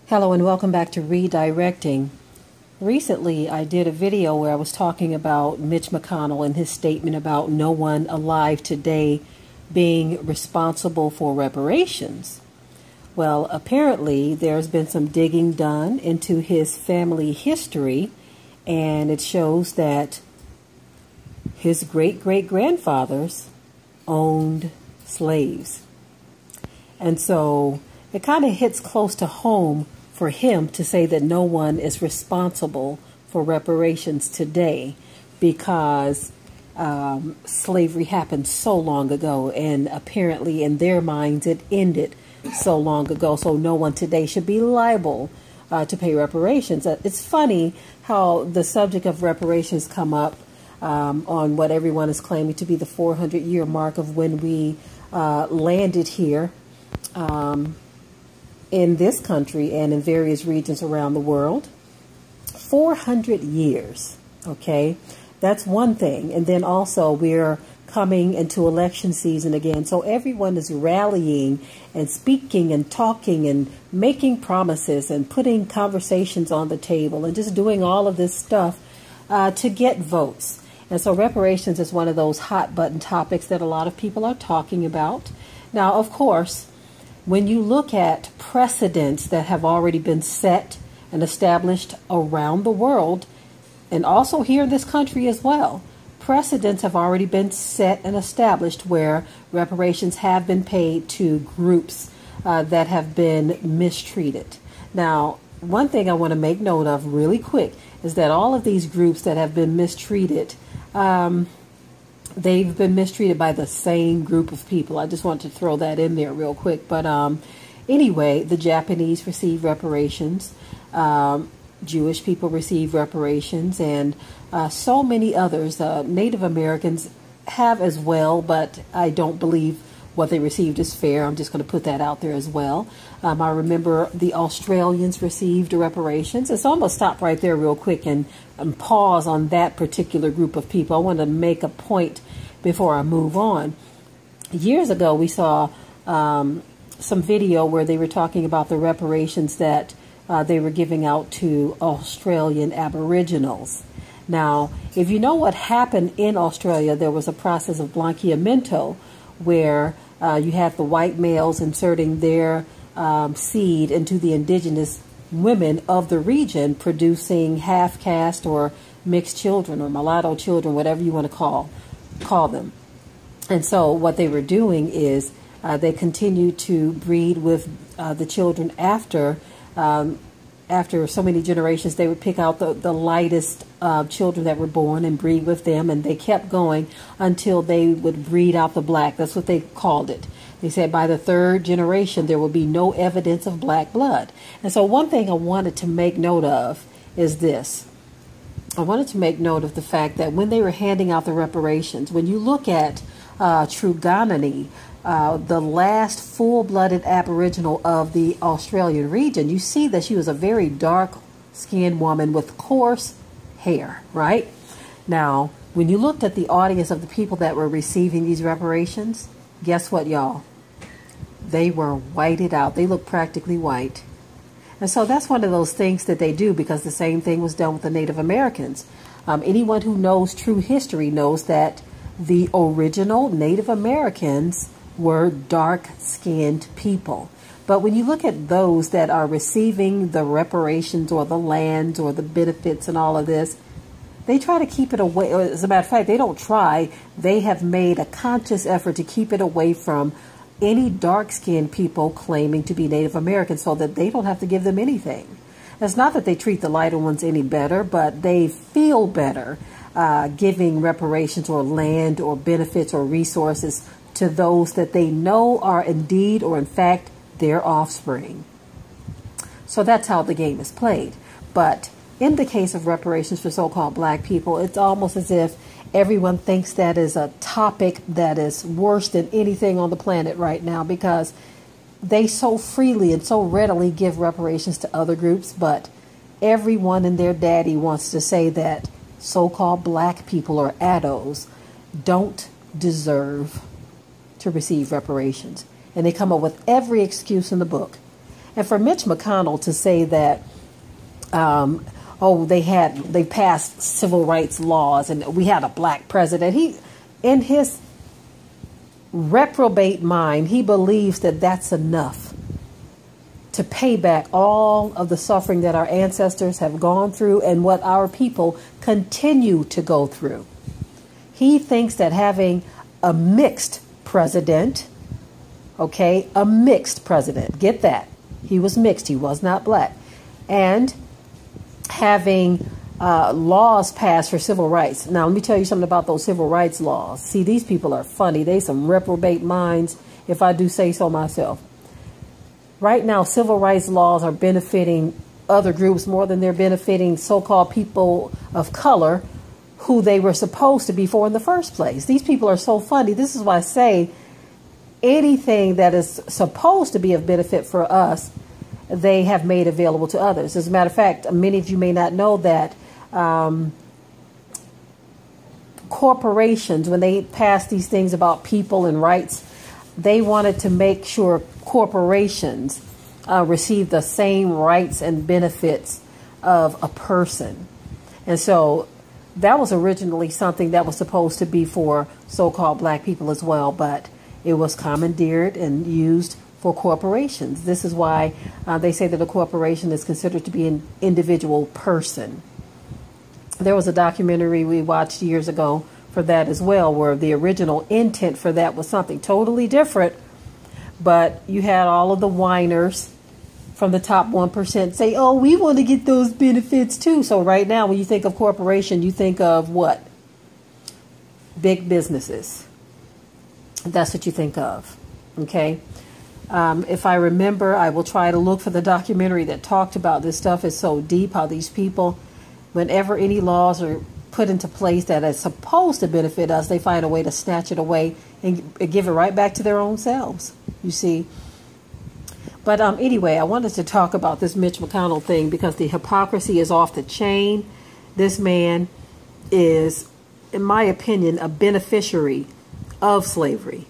Hello and welcome back to Redirecting. Recently, I did a video where I was talking about Mitch McConnell and his statement about no one alive today being responsible for reparations. Well, apparently there's been some digging done into his family history, and it shows that his great-great-grandfathers owned slaves. And so it kind of hits close to home for him to say that no one is responsible for reparations today because slavery happened so long ago, and apparently in their minds it ended so long ago, so no one today should be liable to pay reparations. It's funny how the subject of reparations come up on what everyone is claiming to be the 400-year mark of when we landed here in this country and in various regions around the world. 400 years, okay? That's one thing. And then also we're coming into election season again. So everyone is rallying and speaking and talking and making promises and putting conversations on the table and just doing all of this stuff to get votes. And so reparations is one of those hot button topics that a lot of people are talking about. Now, of course, when you look at precedents that have already been set and established around the world, and also here in this country as well, precedents have already been set and established where reparations have been paid to groups that have been mistreated. Now, one thing I want to make note of really quick is that all of these groups that have been mistreated, they've been mistreated by the same group of people. I just want to throw that in there real quick. But anyway, the Japanese receive reparations. Jewish people receive reparations, and so many others. Native Americans have as well, but I don't believe what they received is fair. I'm just going to put that out there as well. I remember the Australians received reparations. And so I'm going to stop right there real quick and pause on that particular group of people. I want to make a point before I move on. Years ago, we saw some video where they were talking about the reparations that they were giving out to Australian Aboriginals. Now, if you know what happened in Australia, there was a process of blanqueamiento where you had the white males inserting their seed into the indigenous women of the region, producing half-caste or mixed children or mulatto children, whatever you want to call them. And so what they were doing is they continued to breed with the children after so many generations. They would pick out the lightest children that were born and breed with them, and they kept going until they would breed out the black. That's what they called it. They said by the third generation there will be no evidence of black blood. And so one thing I wanted to make note of is this. I wanted to make note of the fact that when they were handing out the reparations, when you look at Truganini, the last full-blooded Aboriginal of the Australian region, you see that she was a very dark-skinned woman with coarse hair, right? Now, when you looked at the audience of the people that were receiving these reparations, guess what, y'all? They were whited out. They looked practically white. And so that's one of those things that they do, because the same thing was done with the Native Americans. Anyone who knows true history knows that the original Native Americans were dark-skinned people. But when you look at those that are receiving the reparations or the lands or the benefits and all of this, they try to keep it away. As a matter of fact, they don't try. They have made a conscious effort to keep it away from any dark-skinned people claiming to be Native American so that they don't have to give them anything. It's not that they treat the lighter ones any better, but they feel better giving reparations or land or benefits or resources to those that they know are indeed or in fact their offspring. So that's how the game is played. But in the case of reparations for so-called black people, it's almost as if everyone thinks that is a topic that is worse than anything on the planet right now, because they so freely and so readily give reparations to other groups, but everyone and their daddy wants to say that so-called black people or ADOs don't deserve to receive reparations. And they come up with every excuse in the book. And for Mitch McConnell to say that, they passed civil rights laws and we had a black president, in his reprobate mind, he believes that that's enough to pay back all of the suffering that our ancestors have gone through and what our people continue to go through. He thinks that having a mixed president, a mixed president, get that, he was mixed, he was not black, and having laws passed for civil rights. Now, let me tell you something about those civil rights laws. See, these people are funny. They some reprobate minds, if I do say so myself. Right now, civil rights laws are benefiting other groups more than they're benefiting so-called people of color who they were supposed to be for in the first place. These people are so funny. This is why I say anything that is supposed to be of benefit for us, they have made available to others. As a matter of fact, many of you may not know that corporations, when they passed these things about people and rights, they wanted to make sure corporations receive the same rights and benefits of a person. And so that was originally something that was supposed to be for so-called black people as well, but it was commandeered and used for corporations. This is why they say that a corporation is considered to be an individual person. There was a documentary we watched years ago for that as well, where the original intent for that was something totally different, but you had all of the whiners from the top 1% say, oh, we want to get those benefits too. So right now, when you think of corporation, you think of what? Big businesses. That's what you think of. Okay. If I remember, I will try to look for the documentary that talked about this stuff. It's so deep how these people, whenever any laws are put into place that is supposed to benefit us, they find a way to snatch it away and give it right back to their own selves, you see. But anyway, I wanted to talk about this Mitch McConnell thing because the hypocrisy is off the chain. This man is, in my opinion, a beneficiary of slavery.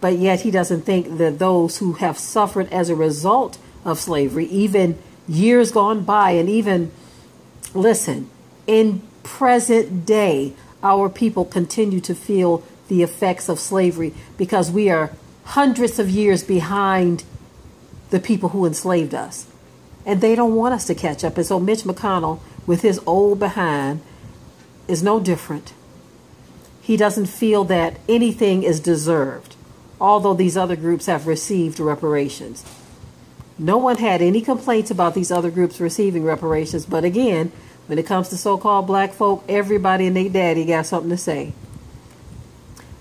But yet he doesn't think that those who have suffered as a result of slavery, even years gone by, and even, listen, in present day, our people continue to feel the effects of slavery because we are hundreds of years behind the people who enslaved us. And they don't want us to catch up. And so Mitch McConnell, with his old behind, is no different. He doesn't feel that anything is deserved, although these other groups have received reparations. No one had any complaints about these other groups receiving reparations. But again, when it comes to so-called black folk, everybody and their daddy got something to say.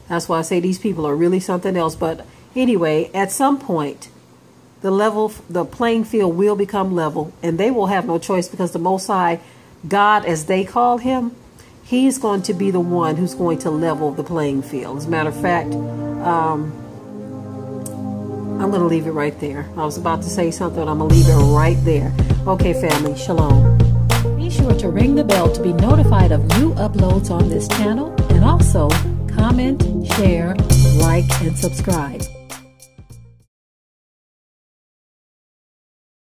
That's why I say these people are really something else. But anyway, at some point, the playing field will become level, and they will have no choice because the Most High, God as they call him, he's going to be the one who's going to level the playing field. As a matter of fact, I'm going to leave it right there. I was about to say something, I'm going to leave it right there. Okay, family, shalom. Be sure to ring the bell to be notified of new uploads on this channel, and also comment, share, like, and subscribe.